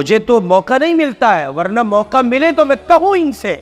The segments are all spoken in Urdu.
مجھے تو موقع نہیں ملتا ہے، ورنہ موقع ملے تو میں کہوں ان سے،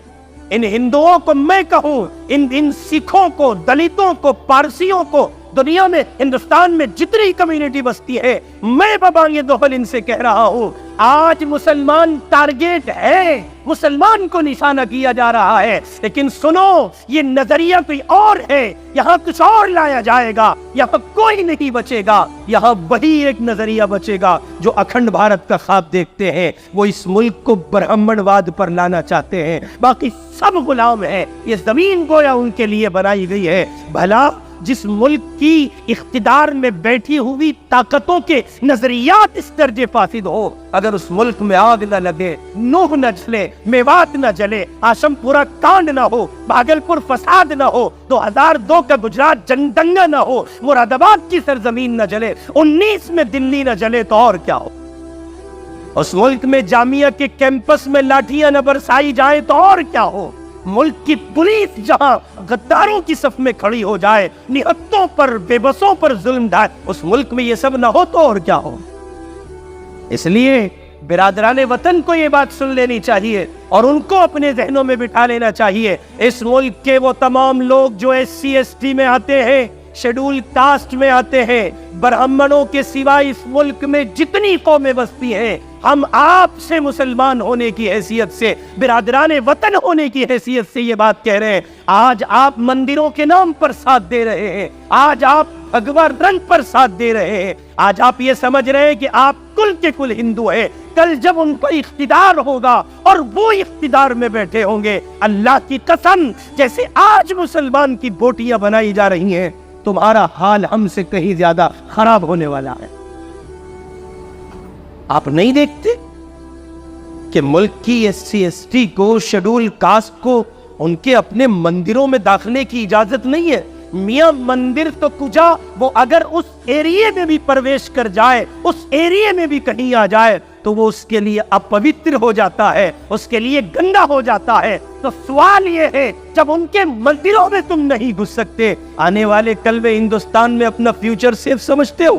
ان ہندوؤں کو میں کہوں، ان سکھوں کو، دلتوں کو، پارسیوں کو، دنیا میں ہندوستان میں جتنی کمیونٹی بستی ہے، میں ببانگ دہل ان سے کہہ رہا ہوں، آج مسلمان ٹارگیٹ ہے، مسلمان کو نشانہ کیا جا رہا ہے، لیکن سنو، یہ نظریہ کوئی اور ہے، یہاں کچھ اور لایا جائے گا، یہاں کوئی نہیں بچے گا، یہاں وہی ایک نظریہ بچے گا جو اکھنڈ بھارت کا خواب دیکھتے ہیں، وہ اس ملک کو برہمن واد پر لانا چاہتے ہیں، باقی سب غلام ہیں، یہ زمین گویا ان کے لیے بنائی گئی ہے۔ بھلا جس ملک کی اقتدار میں بیٹھی ہوئی طاقتوں کے نظریات اس درجے فاسد ہو، اگر اس ملک میں آگ نہ لگے، نوح نہ جلے، میوات نہ جلے، آشم پورا کانڈ نہ ہو، بھاگلپور فساد نہ ہو، 2002 کا گجرات جنگ دنگا نہ ہو، مراد آباد کی سرزمین نہ جلے، 19 میں دلی نہ جلے تو اور کیا ہو؟ اس ملک میں جامعہ کے کیمپس میں لاٹھیاں نہ برسائی جائیں تو اور کیا ہو؟ ملک کی پولیس جہاں غداروں کی صف میں کھڑی ہو جائے، نہتوں پر، بے بسوں پر ظلم ڈھائے، اس ملک میں یہ سب نہ ہو تو اور کیا ہو؟ اس لیے برادران وطن کو یہ بات سن لینی چاہیے اور ان کو اپنے ذہنوں میں بٹھا لینا چاہیے، اس ملک کے وہ تمام لوگ جو SC/ST میں آتے ہیں، شیڈول کاسٹ میں آتے ہیں، برہمنوں کے سوائے اس ملک میں جتنی قومیں بستی ہیں، ہم آپ سے مسلمان ہونے کی حیثیت سے، برادران وطن ہونے کی حیثیت سے یہ بات کہہ رہے ہیں۔ آج آپ مندروں کے نام پر ساتھ دے رہے ہیں، آج آپ بھگوا رنگ پر ساتھ دے رہے ہیں، آج آپ یہ سمجھ رہے ہیں کہ آپ کل کے کل ہندو ہیں، کل جب ان کو اقتدار ہوگا اور وہ اقتدار میں بیٹھے ہوں گے، اللہ کی قسم جیسے آج مسلمان کی بوٹیاں بنائی جا رہی ہیں، تمہارا حال ہم سے کہیں زیادہ خراب ہونے والا ہے۔ آپ نہیں دیکھتے کہ ملک کی SC/ST کو، شیڈول کاسٹ کو ان کے اپنے مندروں میں داخلے کی اجازت نہیں ہے؟ میاں مندر تو کجا، وہ اگر اس ایریے میں بھی پرویش کر جائے، اس ایریے میں بھی کہیں آ جائے تو وہ اس کے لیے اپوتر ہو جاتا ہے، اس کے لیے گندا ہو جاتا ہے۔ تو سوال یہ ہے، جب ان کے مندروں میں تم نہیں گھس سکتے، آنے والے کل میں ہندوستان میں اپنا فیوچر سیف سمجھتے ہو؟